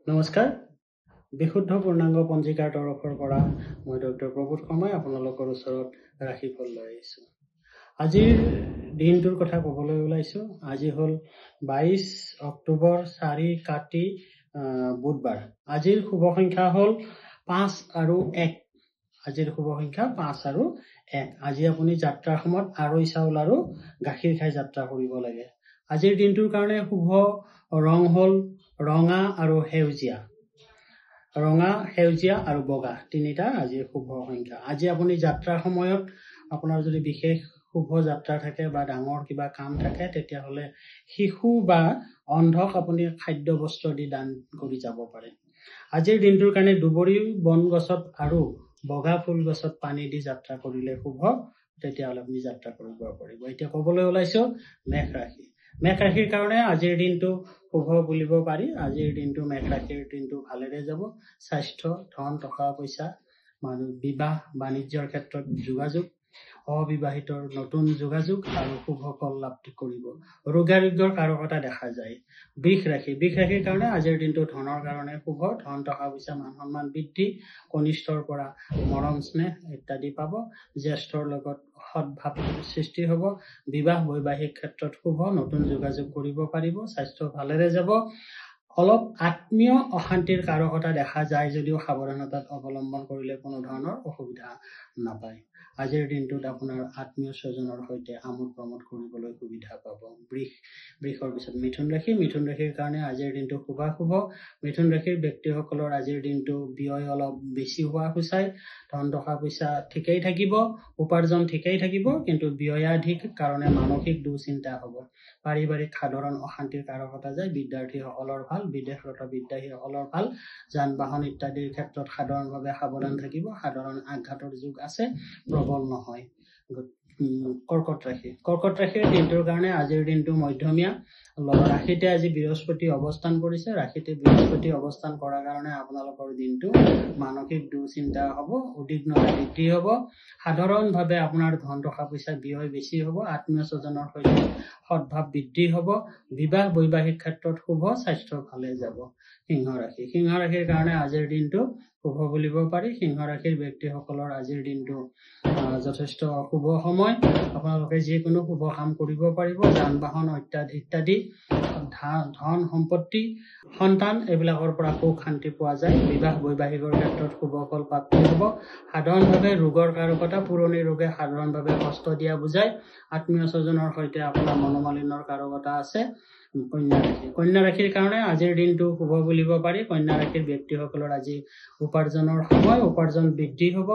নমস্কাৰ বিশুদ্ধ পূৰ্ণাংগ পঞ্জিকাৰ তৰফৰ পৰা মই ডক্টৰ প্ৰবোধ শৰ্মাই আপোনালোকৰ ওচৰত ৰাশি ফল লৈ আহিছোঁ। আজিৰ দিনটোৰ কথা ক'বলৈ ওলাইছোঁ। আজি হ'ল 22 অক্টোবৰ 4 কাতি বুধবাৰ। আজিৰ শুভ সংখ্যা হ'ল 5 আৰু 1। আজিৰ শুভ সংখ্যা 5 আৰু 1। আজি আপুনি যাত্ৰাৰ সময়ত আৰৈ চাউল আৰু গাখীৰ খাই যাত্ৰা কৰিব লাগে। আজিৰ দিনটোৰ কাৰণে শুভ ৰং হ'ল ৰঙা আৰু সেউজীয়া। ৰঙা, সেউজীয়া আৰু বগা তিনিটা আজিৰ শুভ সংখ্যা। আজি আপুনি যাত্ৰাৰ সময়ত আপোনাৰ যদি বিশেষ শুভ যাত্ৰা থাকে বা ডাঙৰ কিবা কাম থাকে তেতিয়াহ'লে শিশু বা অন্ধক আপুনি খাদ্য বস্ত্ৰ দি দান কৰি যাব পাৰে। আজিৰ দিনটোৰ কাৰণে দুবৰি বন গছত আৰু বগা ফুল গছত পানী দি যাত্ৰা কৰিলে শুভ, তেতিয়াহ'লে আপুনি যাত্ৰা কৰিব পাৰিব। এতিয়া ক'বলৈ ওলাইছোঁ মেষ ৰাশি। মেষ ৰাশিৰ কাৰণে আজিৰ দিনটো শুভ বুলিব পাৰি। আজিৰ দিনটো মেষ ৰাশিৰ দিনটো ভালেৰে যাব। স্বাস্থ্য, ধন, টকা পইচা, মানুহ বিবাহ বাণিজ্যৰ ক্ষেত্ৰত যোগাযোগ, অবিবাহিতৰ নতুন যোগাযোগ আৰু শুভ ফল লাভ কৰিব। ৰোগাৰোগ্যৰ কাৰকতা দেখা যায়। বৃষ ৰাশিৰ কাৰণে আজিৰ দিনটো ধনৰ কাৰণে শুভ। ধন, টকা পইচা, মান সন্মান বৃদ্ধি, কনিষ্ঠৰ পৰা মৰম স্নেহ ইত্যাদি পাব। জ্যেষ্ঠৰ লগত সদ্ভাৱ সৃষ্টি হ'ব। বিবাহ বৈবাহিক ক্ষেত্ৰত শুভ, নতুন যোগাযোগ কৰিব পাৰিব। স্বাস্থ্য ভালেৰে যাব। অলপ আত্মীয় অশান্তিৰ কাৰকতা দেখা যায় যদিও সাৱধানতাত অৱলম্বন কৰিলে কোনো ধৰণৰ অসুবিধা নাপায়। আজিৰ দিনটোত আপোনাৰ আত্মীয় স্বজনৰ সৈতে আমোদ প্ৰমোদ কৰিবলৈ সুবিধা পাব। বৃষৰ পিছত মিথুন ৰাশিৰ কাৰণে আজিৰ দিনটো শুভাশুভ। মিথুন ৰাশিৰ ব্যক্তিসকলৰ আজিৰ দিনটো ব্যয় অলপ বেছি হোৱা সূচায়। ধন টকা পইচা ঠিকেই থাকিব, উপাৰ্জন ঠিকেই থাকিব, কিন্তু ব্যয়াধিক কাৰণে মানসিক দুশ্চিন্তা হ'ব। পাৰিবাৰিক সাধাৰণ অশান্তিৰ কাৰকতা যায়। বিদ্যাৰ্থীসকলৰ ভাল, বিদেশৰত বিদ্যাৰ্থীসকলৰ ভাল। যান বাহন ইত্যাদিৰ ক্ষেত্ৰত সাধাৰণভাৱে সাৱধান থাকিব। সাধাৰণ আঘাতৰ যোগ আছে, প্ৰবল নহয়। কৰ্কট ৰাশিৰ দিনটোৰ কাৰণে আজিৰ দিনটো মধ্যমীয়া। ৰাশিতে আজি বৃহস্পতি অৱস্থান কৰিছে। ৰাশিতে বৃহস্পতি অৱস্থান কৰাৰ কাৰণে আপোনালোকৰ দিনটো মানসিক দুশ্চিন্তা হ'ব, উদ্বিগ্নতা বৃদ্ধি হ'ব। সাধাৰণভাৱে আপোনাৰ ধন টকা পইচা ব্যয় বেছি হ'ব। আত্মীয় স্বজনৰ সৈতে সদ্ভাৱ বৃদ্ধি হ'ব। বিবাহ বৈবাহিক ক্ষেত্ৰত শুভ, স্বাস্থ্য ভালে যাব। সিংহ ৰাশিৰ কাৰণে আজিৰ দিনটো শুভ বুলিব পাৰি। সিংহ ৰাশিৰ ব্যক্তিসকলৰ আজিৰ দিনটো যথেষ্ট শুভ সময়। আপোনালোকে যিকোনো শুভ কাম কৰিব পাৰিব। যান বাহন ইত্যাদি, ধন সম্পত্তি, সন্তান এইবিলাকৰ পৰা সুখ শান্তি পোৱা যায়। বিবাহ বৈবাহিকৰ ক্ষেত্ৰত শুভ ফল প্ৰাপ্তি হ'ব। সাধাৰণভাৱে ৰোগৰ কাৰকতা, পুৰণি ৰোগে সাধাৰণভাৱে কষ্ট দিয়া বুজায়। আত্মীয় স্বজনৰ সৈতে আপোনাৰ মনোমালিন্যৰ কাৰকতা আছে। কন্যা ৰাশিৰ কাৰণে আজিৰ দিনটো শুভ বুলিব পাৰি। কন্যা ৰাশিৰ ব্যক্তিসকলৰ আজি উপাৰ্জনৰ সময়, উপাৰ্জন বৃদ্ধি হ'ব।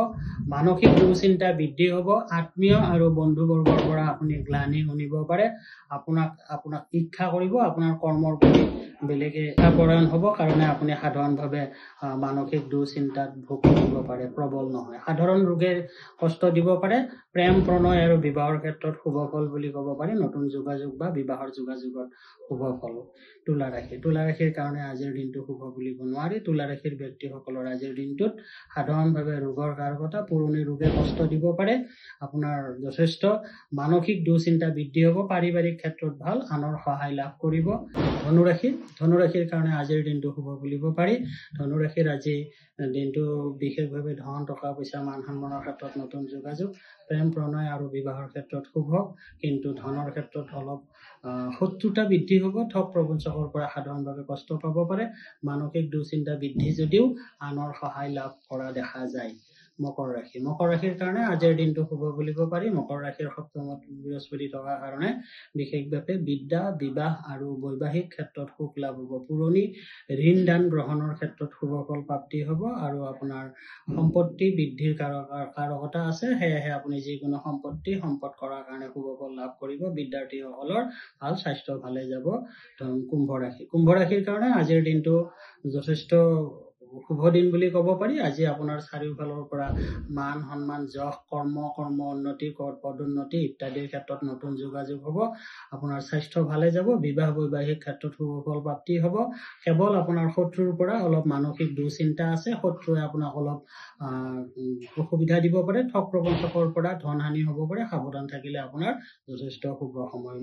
মানসিক দুশ্চিন্তা বৃদ্ধি হ'ব। আত্মীয় আৰু বন্ধুবৰ্গৰ পৰা আপুনি গ্লানি শুনিব পাৰে। আপোনাক ঈৰ্ষা কৰিব। আপোনাৰ কৰ্মৰ প্ৰতি বেলেগে পৰায়ণ হ'ব কাৰণে আপুনি সাধাৰণভাৱে মানসিক দুশ্চিন্তাত ভোগ কৰিব পাৰে, প্ৰবল নহয়। সাধাৰণ ৰোগে কষ্ট দিব পাৰে। প্ৰেম প্ৰণয় আৰু বিবাহৰ ক্ষেত্ৰত শুভ ফল বুলি ক'ব পাৰি। নতুন যোগাযোগ বা বিবাহৰ যোগাযোগত শুভ ফল। তুলা ৰাশিৰ কাৰণে আজিৰ দিনটো শুভ বুলিব নোৱাৰি। তুলা ৰাশিৰ ব্যক্তিসকলৰ আজিৰ দিনটোত সাধাৰণভাৱে ৰোগৰ কাৰকতা, পুৰণি ৰোগে কষ্ট দিব পাৰে। আপোনাৰ যথেষ্ট মানসিক দুশ্চিন্তা বৃদ্ধি হ'ব। পাৰিবাৰিক ক্ষেত্ৰত ভাল, আনৰ সহায় লাভ কৰিব। ধনুৰাশিৰ কাৰণে আজিৰ দিনটো শুভ বুলিব পাৰি। ধনুৰাশিৰ আজি দিনটো বিশেষভাৱে ধন টকা পইচা, মান সন্মানৰ ক্ষেত্ৰত নতুন যোগাযোগ, প্ৰেম প্ৰণয় আৰু বিবাহৰ ক্ষেত্ৰত শুভ, কিন্তু ধনৰ ক্ষেত্ৰত অলপ শত্ৰুতা বৃদ্ধি হ'ব। ঠগ প্ৰবঞ্চকৰ পৰা সাধাৰণভাৱে কষ্ট পাব পাৰে। মানসিক দুশ্চিন্তা বৃদ্ধি যদিও আনৰ সহায় লাভ কৰা দেখা যায়। মকৰ ৰাশিৰ কাৰণে আজিৰ দিনটো শুভ বুলিব পাৰি। মকৰ ৰাশিৰ সপ্তমত বৃহস্পতি থকাৰ কাৰণে বিশেষভাৱে বিদ্যা, বিবাহ আৰু বৈবাহিক ক্ষেত্ৰত সুখ লাভ হ'ব। পুৰণি ঋণ দান গ্ৰহণৰ ক্ষেত্ৰত শুভ ফল প্ৰাপ্তি হ'ব আৰু আপোনাৰ সম্পত্তি বৃদ্ধিৰ কাৰকতা আছে। সেয়েহে আপুনি যিকোনো সম্পদ কৰাৰ কাৰণে শুভ ফল লাভ কৰিব। বিদ্যাৰ্থীসকলৰ ভাল, স্বাস্থ্য ভালে যাব। কুম্ভ ৰাশিৰ কাৰণে আজিৰ দিনটো যথেষ্ট শুভ দিন বুলি ক'ব পাৰি। আজি আপোনাৰ চাৰিওফালৰ পৰা মান সন্মান যশ কৰ্ম উন্নতি পদোন্নতি ইত্যাদিৰ ক্ষেত্ৰত নতুন যোগাযোগ হ'ব। আপোনাৰ স্বাস্থ্য ভালে যাব, বিবাহ বৈবাহিক ক্ষেত্ৰত শুভ ফল প্ৰাপ্তি হ'ব। কেৱল আপোনাৰ শত্ৰুৰ পৰা অলপ মানসিক দুশ্চিন্তা আছে, শত্ৰুৱে আপোনাক অলপ অসুবিধা দিব পাৰে, ঠগ প্ৰবঞ্চকৰ পৰা ধন হানি হ'ব পাৰে, সাৱধান থাকিলে আপোনাৰ যথেষ্ট শুভ সময়।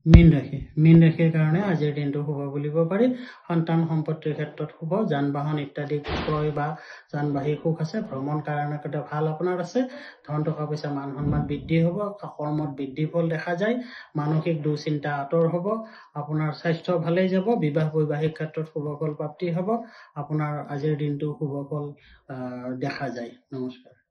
মীন ৰাশিৰ কাৰণে আজিৰ দিনটো শুভ বুলিব পাৰি। সন্তান সম্পত্তিৰ ক্ষেত্ৰত শুভ, যান বাহন ইত্যাদি ক্ৰয় বা যানবাহী সুখ আছে, ভ্ৰমণ কাৰণতে ভাল আপোনাৰ আছে, ধন টকা পইচা মান সন্মান বৃদ্ধি হ'ব, কৰ্মত বৃদ্ধি ফল দেখা যায়, মানসিক দুশ্চিন্তা আঁতৰ হ'ব, আপোনাৰ স্বাস্থ্য ভালেই যাব, বিবাহ বৈবাহিক ক্ষেত্ৰত শুভ ফল প্ৰাপ্তি হ'ব, আপোনাৰ আজিৰ দিনটো শুভ ফল দেখা যায়। নমস্কাৰ।